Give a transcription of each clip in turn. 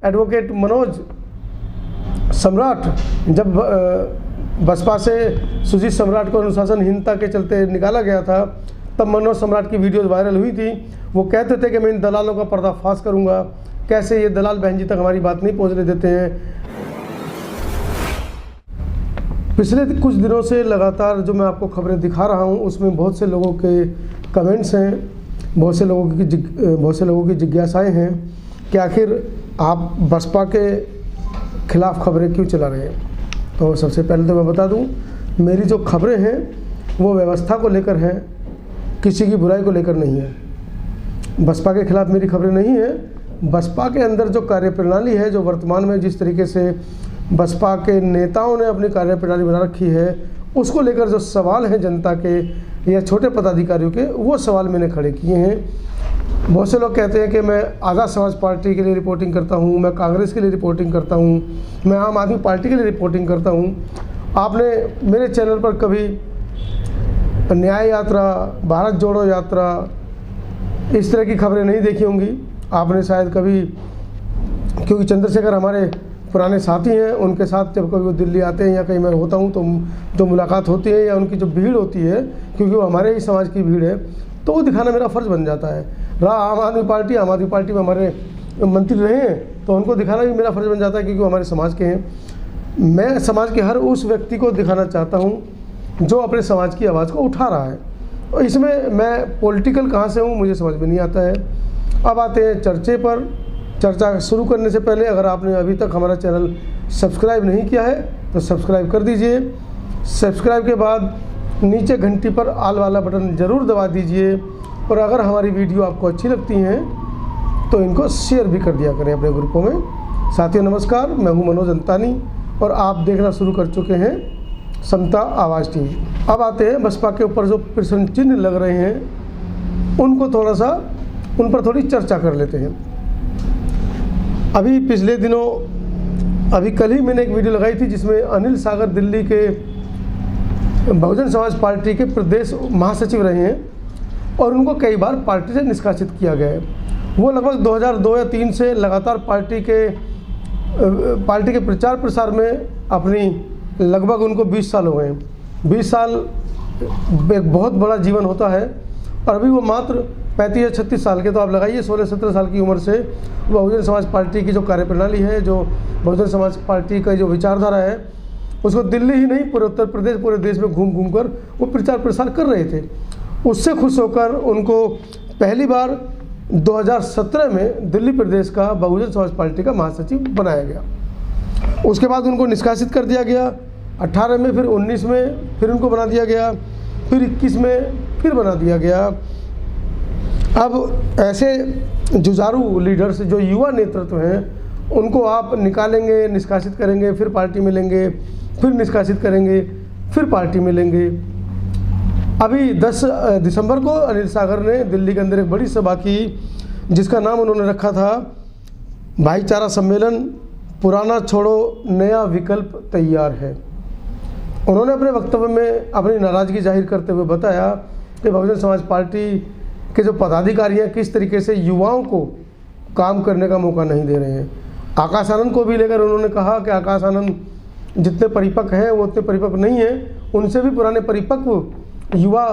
Advocate Manoj सम्राट जब बसपा से सुजीत सम्राट को अनुशासनहीनता के चलते निकाला गया था, तब मनोज सम्राट की वीडियोस वायरल हुई थी। वो कहते थे कि मैं इन दलालों का पर्दाफाश करूंगा, कैसे ये दलाल बहन जी तक हमारी बात नहीं पहुंचने देते हैं। पिछले कुछ दिनों से लगातार जो मैं आपको खबरें दिखा रहा हूं, उसमें बहुत से लोगों के कमेंट्स हैं, बहुत से लोगों की जिज्ञासाएं हैं कि आखिर आप बसपा के खिलाफ खबरें क्यों चला रहे हैं। तो सबसे पहले तो मैं बता दूं, मेरी जो खबरें हैं वो व्यवस्था को लेकर है, किसी की बुराई को लेकर नहीं है। बसपा के खिलाफ मेरी खबरें नहीं है। बसपा के अंदर जो कार्यप्रणाली है, जो वर्तमान में जिस तरीके से बसपा के नेताओं ने अपनी कार्यप्रणाली बना रखी है, उसको लेकर जो सवाल हैं जनता के या छोटे पदाधिकारियों के, वो सवाल मैंने खड़े किए हैं। बहुत से लोग कहते हैं कि मैं आज़ाद समाज पार्टी के लिए रिपोर्टिंग करता हूं, मैं कांग्रेस के लिए रिपोर्टिंग करता हूं, मैं आम आदमी पार्टी के लिए रिपोर्टिंग करता हूं। आपने मेरे चैनल पर कभी न्याय यात्रा, भारत जोड़ो यात्रा, इस तरह की खबरें नहीं देखी होंगी। आपने शायद कभी, क्योंकि चंद्रशेखर हमारे पुराने साथी हैं, उनके साथ जब कभी वो दिल्ली आते हैं या कहीं मैं होता हूं तो जो मुलाकात होती है या उनकी जो भीड़ होती है, क्योंकि वो हमारे ही समाज की भीड़ है, तो वो दिखाना मेरा फ़र्ज़ बन जाता है। आम आदमी पार्टी में हमारे मंत्री रहे हैं, तो उनको दिखाना भी मेरा फ़र्ज़ बन जाता है, क्योंकि वो हमारे समाज के हैं। मैं समाज के हर उस व्यक्ति को दिखाना चाहता हूँ जो अपने समाज की आवाज़ को उठा रहा है। और इसमें मैं पॉलिटिकल कहाँ से हूँ मुझे समझ में नहीं आता है। अब आते हैं चर्चे पर। चर्चा शुरू करने से पहले अगर आपने अभी तक हमारा चैनल सब्सक्राइब नहीं किया है तो सब्सक्राइब कर दीजिए। सब्सक्राइब के बाद नीचे घंटी पर ऑल वाला बटन ज़रूर दबा दीजिए। और अगर हमारी वीडियो आपको अच्छी लगती हैं तो इनको शेयर भी कर दिया करें अपने ग्रुपों में। साथियों नमस्कार, मैं हूं मनोज अंतानी और आप देखना शुरू कर चुके हैं समता आवाज़ टीवी। अब आते हैं बसपा के ऊपर जो प्रश्न चिन्ह लग रहे हैं, उनको थोड़ा सा उन पर थोड़ी चर्चा कर लेते हैं। अभी पिछले दिनों, अभी कल ही मैंने एक वीडियो लगाई थी जिसमें अनिल सागर दिल्ली के बहुजन समाज पार्टी के प्रदेश महासचिव रहे हैं और उनको कई बार पार्टी से निष्कासित किया गया है। वो लगभग 2002 या 2003 से लगातार पार्टी के प्रचार प्रसार में अपनी, लगभग उनको 20 साल हो गए हैं। 20 साल एक बहुत बड़ा जीवन होता है और अभी वो मात्र 35 या 36 साल के, तो आप लगाइए 16-17 साल की उम्र से बहुजन समाज पार्टी की जो कार्यप्रणाली है, जो बहुजन समाज पार्टी का जो विचारधारा है, उसको दिल्ली ही नहीं पूरे उत्तर प्रदेश, पूरे देश में घूम घूम कर वो प्रचार प्रसार कर रहे थे। उससे खुश होकर उनको पहली बार 2017 में दिल्ली प्रदेश का बहुजन समाज पार्टी का महासचिव बनाया गया। उसके बाद उनको निष्कासित कर दिया गया। 18 में, फिर 19 में फिर उनको बना दिया गया, फिर 21 में फिर बना दिया गया। अब ऐसे जुझारू लीडर्स, जो युवा नेतृत्व हैं, उनको आप निकालेंगे, निष्कासित करेंगे, फिर पार्टी में लेंगे, फिर निष्कासित करेंगे, फिर पार्टी में लेंगे। अभी 10 दिसंबर को अनिल सागर ने दिल्ली के अंदर एक बड़ी सभा की, जिसका नाम उन्होंने रखा था भाईचारा सम्मेलन, पुराना छोड़ो नया विकल्प तैयार है। उन्होंने अपने वक्तव्य में अपनी नाराज़गी जाहिर करते हुए बताया कि बहुजन समाज पार्टी के जो पदाधिकारी हैं किस तरीके से युवाओं को काम करने का मौका नहीं दे रहे हैं। आकाश आनंद को भी लेकर उन्होंने कहा कि आकाश आनंद जितने परिपक्व हैं वो उतने परिपक्व नहीं हैं, उनसे भी पुराने परिपक्व युवा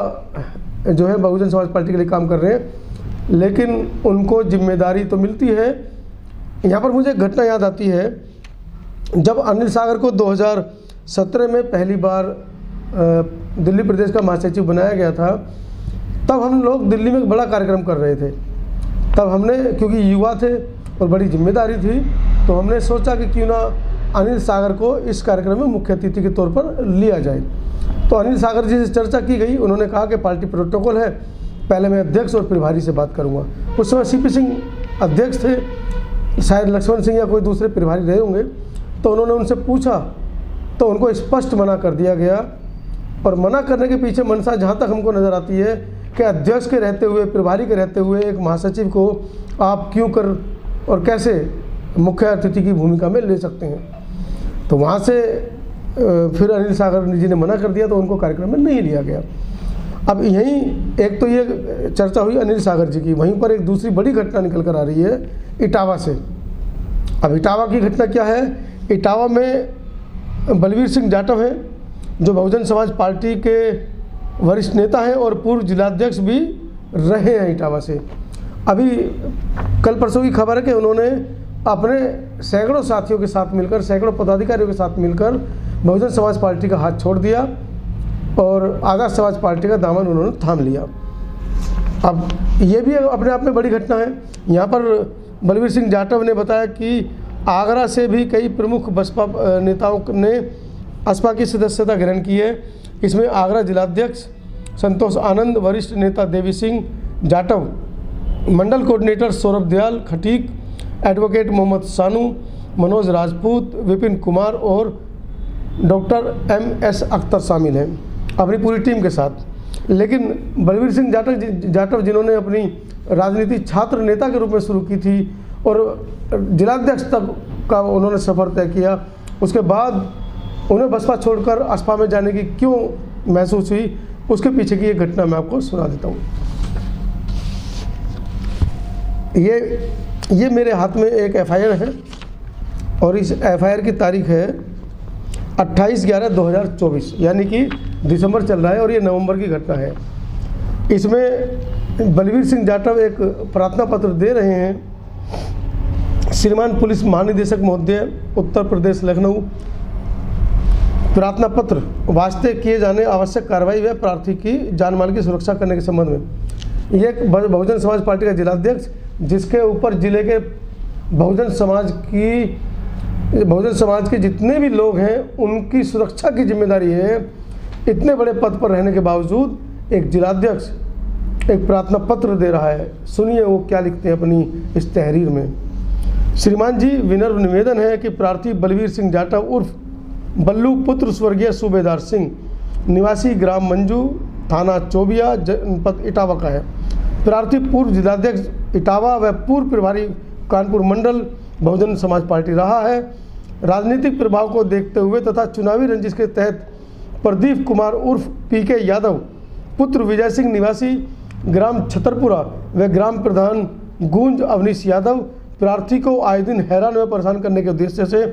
जो है बहुजन समाज पार्टी के लिए काम कर रहे हैं, लेकिन उनको जिम्मेदारी तो मिलती है। यहाँ पर मुझे एक घटना याद आती है, जब अनिल सागर को 2017 में पहली बार दिल्ली प्रदेश का महासचिव बनाया गया था, तब हम लोग दिल्ली में एक बड़ा कार्यक्रम कर रहे थे। तब हमने, क्योंकि युवा थे और बड़ी जिम्मेदारी थी, तो हमने सोचा कि क्यों ना अनिल सागर को इस कार्यक्रम में मुख्य अतिथि के तौर पर लिया जाए। तो अनिल सागर जी से चर्चा की गई। उन्होंने कहा कि पार्टी प्रोटोकॉल है, पहले मैं अध्यक्ष और प्रभारी से बात करूंगा। उस समय सीपी सिंह अध्यक्ष थे, शायद लक्ष्मण सिंह या कोई दूसरे प्रभारी रहे होंगे। तो उन्होंने उनसे पूछा तो उनको स्पष्ट मना कर दिया गया। और मना करने के पीछे मंशा जहाँ तक हमको नज़र आती है कि अध्यक्ष के रहते हुए, प्रभारी के रहते हुए एक महासचिव को आप क्यों कर और कैसे मुख्य अतिथि की भूमिका में ले सकते हैं। तो वहाँ से फिर अनिल सागर जी ने मना कर दिया, तो उनको कार्यक्रम में नहीं लिया गया। अब यहीं एक तो ये चर्चा हुई अनिल सागर जी की, वहीं पर एक दूसरी बड़ी घटना निकल कर आ रही है इटावा से। अब इटावा की घटना क्या है? इटावा में बलवीर सिंह जाटव हैं जो बहुजन समाज पार्टी के वरिष्ठ नेता हैं और पूर्व जिलाध्यक्ष भी रहे हैं इटावा से। अभी कल परसों की खबर है कि उन्होंने अपने सैकड़ों साथियों के साथ मिलकर, सैकड़ों पदाधिकारियों के साथ मिलकर बहुजन समाज पार्टी का हाथ छोड़ दिया और आज़ाद समाज पार्टी का दामन उन्होंने थाम लिया। अब ये भी अपने आप में बड़ी घटना है। यहाँ पर बलवीर सिंह जाटव ने बताया कि आगरा से भी कई प्रमुख बसपा नेताओं ने बसपा की सदस्यता ग्रहण की है। इसमें आगरा जिलाध्यक्ष संतोष आनंद, वरिष्ठ नेता देवी सिंह जाटव, मंडल कोऑर्डिनेटर सौरभ दयाल खटीक, एडवोकेट मोहम्मद सानू, मनोज राजपूत, विपिन कुमार और डॉक्टर MS अख्तर शामिल हैं अपनी पूरी टीम के साथ। लेकिन बलवीर सिंह जाटव जिन्होंने अपनी राजनीति छात्र नेता के रूप में शुरू की थी और जिलाध्यक्ष तक का उन्होंने सफ़र तय किया, उसके बाद उन्हें बसपा छोड़कर बसपा में जाने की क्यों महसूस हुई, उसके पीछे की एक घटना मैं आपको सुना देता हूँ। ये मेरे हाथ में एक FIR है और इस FIR की तारीख है 28/11/2024, यानी कि दिसंबर चल रहा है और ये नवंबर की घटना है। इसमें बलवीर सिंह जाटव एक प्रार्थना पत्र दे रहे हैं। श्रीमान पुलिस महानिदेशक महोदय, उत्तर प्रदेश लखनऊ, प्रार्थना पत्र वास्ते किए जाने आवश्यक कार्रवाई व प्रार्थी की जान माल की सुरक्षा करने के संबंध में। ये बहुजन समाज पार्टी का जिलाध्यक्ष, जिसके ऊपर जिले के बहुजन समाज के जितने भी लोग हैं उनकी सुरक्षा की जिम्मेदारी है। इतने बड़े पद पर रहने के बावजूद एक जिलाध्यक्ष एक प्रार्थना पत्र दे रहा है। सुनिए वो क्या लिखते हैं अपनी इस तहरीर में। श्रीमान जी, विनम्र निवेदन है कि प्रार्थी बलवीर सिंह जाटव उर्फ बल्लू पुत्र स्वर्गीय सूबेदार सिंह, निवासी ग्राम मंजू, थाना चोबिया, जनपद इटावा का है। प्रार्थी पूर्व जिलाध्यक्ष इटावा व पूर्व प्रभारी कानपुर मंडल बहुजन समाज पार्टी रहा है। राजनीतिक प्रभाव को देखते हुए तथा चुनावी रंजिश के तहत प्रदीप कुमार उर्फ PK यादव, पुत्र विजय सिंह, निवासी ग्राम छतरपुरा व ग्राम प्रधान गूंज अवनीश यादव, प्रार्थी को आए दिन हैरान व परेशान करने के उद्देश्य से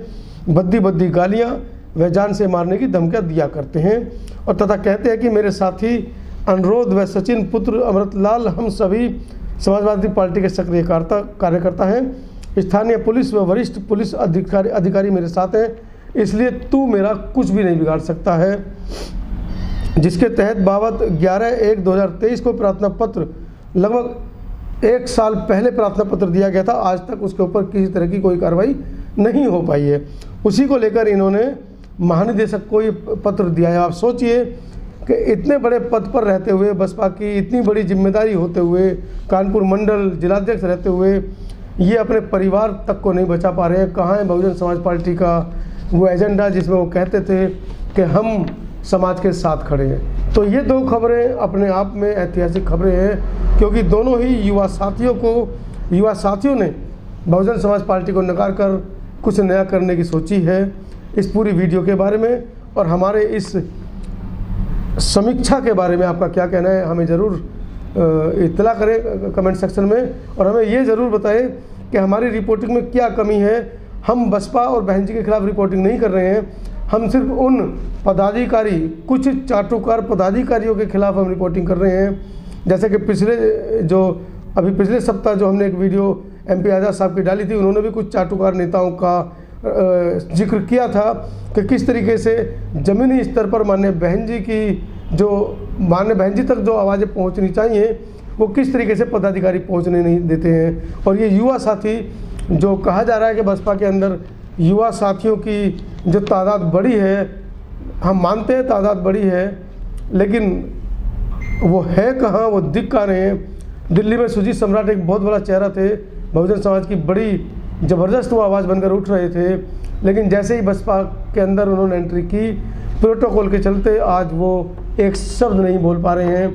बद्दी गालियां व जान से मारने की धमकियां दिया करते हैं और तथा कहते हैं कि मेरे साथी अनुरोध व सचिन पुत्र अमृतलाल हम सभी समाजवादी पार्टी के सक्रिय कार्यकर्ता हैं। स्थानीय पुलिस व वरिष्ठ पुलिस अधिकारी मेरे साथ हैं, इसलिए तू मेरा कुछ भी नहीं बिगाड़ सकता है। जिसके तहत बाबत 11/1/2023 को प्रार्थना पत्र लगभग 1 साल पहले प्रार्थना पत्र दिया गया था। आज तक उसके ऊपर किसी तरह की कोई कार्रवाई नहीं हो पाई है। उसी को लेकर इन्होंने महानिदेशक को ये पत्र दिया है। आप सोचिए कि इतने बड़े पद पर रहते हुए, बसपा की इतनी बड़ी जिम्मेदारी होते हुए, कानपुर मंडल जिलाध्यक्ष रहते हुए, ये अपने परिवार तक को नहीं बचा पा रहे हैं। कहाँ है बहुजन समाज पार्टी का वो एजेंडा जिसमें वो कहते थे कि हम समाज के साथ खड़े हैं। तो ये 2 खबरें अपने आप में ऐतिहासिक खबरें हैं, क्योंकि दोनों ही युवा साथियों ने बहुजन समाज पार्टी को नकार कर कुछ नया करने की सोची है। इस पूरी वीडियो के बारे में और हमारे इस समीक्षा के बारे में आपका क्या कहना है, हमें ज़रूर इत्तला करें कमेंट सेक्शन में और हमें ये ज़रूर बताएं कि हमारी रिपोर्टिंग में क्या कमी है। हम बसपा और बहन जी के खिलाफ रिपोर्टिंग नहीं कर रहे हैं, हम सिर्फ उन पदाधिकारी, कुछ चाटुकार पदाधिकारियों के खिलाफ हम रिपोर्टिंग कर रहे हैं। जैसे कि पिछले सप्ताह जो हमने एक वीडियो MP आज़ाद साहब की डाली थी, उन्होंने भी कुछ चाटुकार नेताओं का जिक्र किया था कि किस तरीके से ज़मीनी स्तर पर माननीय बहन जी तक जो आवाज़ें पहुंचनी चाहिए वो किस तरीके से पदाधिकारी पहुंचने नहीं देते हैं। और ये युवा साथी जो कहा जा रहा है कि बसपा के अंदर युवा साथियों की जो तादाद बड़ी है, हम मानते हैं तादाद बड़ी है, लेकिन वो है कहाँ, वो दिख कहाँ रहे हैं। दिल्ली में सुजीत सम्राट एक बहुत बड़ा चेहरा थे, बहुजन समाज की बड़ी ज़बरदस्त वो आवाज़ बनकर उठ रहे थे, लेकिन जैसे ही बसपा के अंदर उन्होंने एंट्री की, प्रोटोकॉल के चलते आज वो एक शब्द नहीं बोल पा रहे हैं।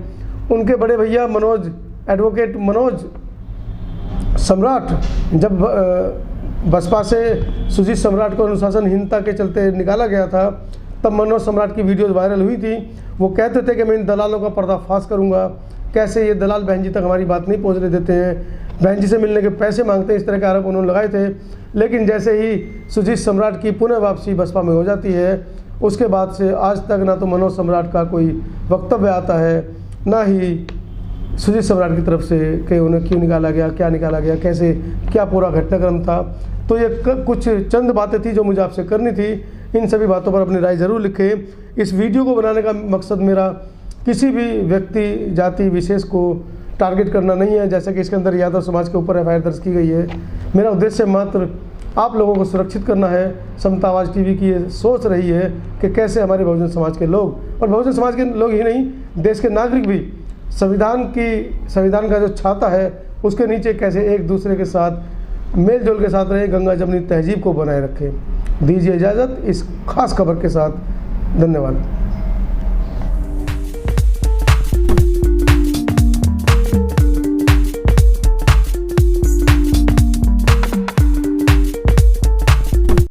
उनके बड़े भैया एडवोकेट मनोज सम्राट, जब बसपा से सुजीत सम्राट को अनुशासनहीनता के चलते निकाला गया था, तब मनोज सम्राट की वीडियोज़ वायरल हुई थी। वो कहते थे कि मैं इन दलालों का पर्दाफाश करूंगा, कैसे ये दलाल बहन जी तक हमारी बात नहीं पहुंचने देते हैं, बहन जी से मिलने के पैसे मांगते हैं, इस तरह के आरोप उन्होंने लगाए थे। लेकिन जैसे ही सुजीत सम्राट की पुनः वापसी बसपा में हो जाती है, उसके बाद से आज तक ना तो मनोज सम्राट का कोई वक्तव्य आता है, ना ही सुजीत सम्राट की तरफ से कि उन्हें क्यों निकाला गया, क्या निकाला गया, कैसे, क्या पूरा घटनाक्रम था। तो ये कुछ चंद बातें थी जो मुझे आपसे करनी थी। इन सभी बातों पर अपनी राय ज़रूर लिखें। इस वीडियो को बनाने का मकसद मेरा किसी भी व्यक्ति जाति विशेष को टारगेट करना नहीं है, जैसे कि इसके अंदर यादव समाज के ऊपर FIR दर्ज की गई है। मेरा उद्देश्य मात्र आप लोगों को सुरक्षित करना है। समता आवाज़ TV की ये सोच रही है कि कैसे हमारे बहुजन समाज के लोग, और बहुजन समाज के लोग ही नहीं, देश के नागरिक भी संविधान का जो छाता है उसके नीचे कैसे एक दूसरे के साथ मेल जोल के साथ रहे, गंगा जमनी तहजीब को बनाए रखें। दीजिए इजाज़त इस खास खबर के साथ। धन्यवाद।